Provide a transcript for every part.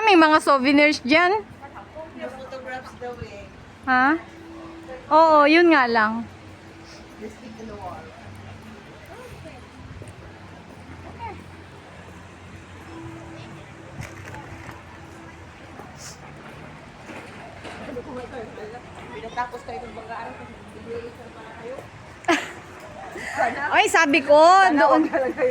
may mga souvenirs dyan. Yung photographs daw eh. Ha? Oo, yun nga lang. They stick in the wall. Pinatapos kayo ng bagaan. Ay, sabi ko, doon.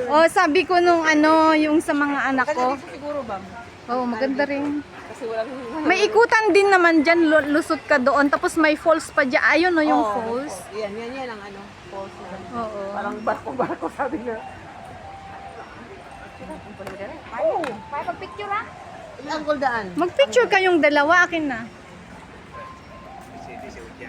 Oh, sabi ko nung ano, yung sa mga anak ko. Dito siguro, bang? Oh, maganda rin. Kasi walang... May ikutan din naman dyan, lusot ka doon. Tapos may falls pa dyan. Ayun no, yung Oo, falls. Yan ang ano. Falls. Oo. Parang barko-barko sabi na. Oh, may pag-picture ha? Ang goldaan. Mag-picture kayong dalawa, akin na. Sige, sige.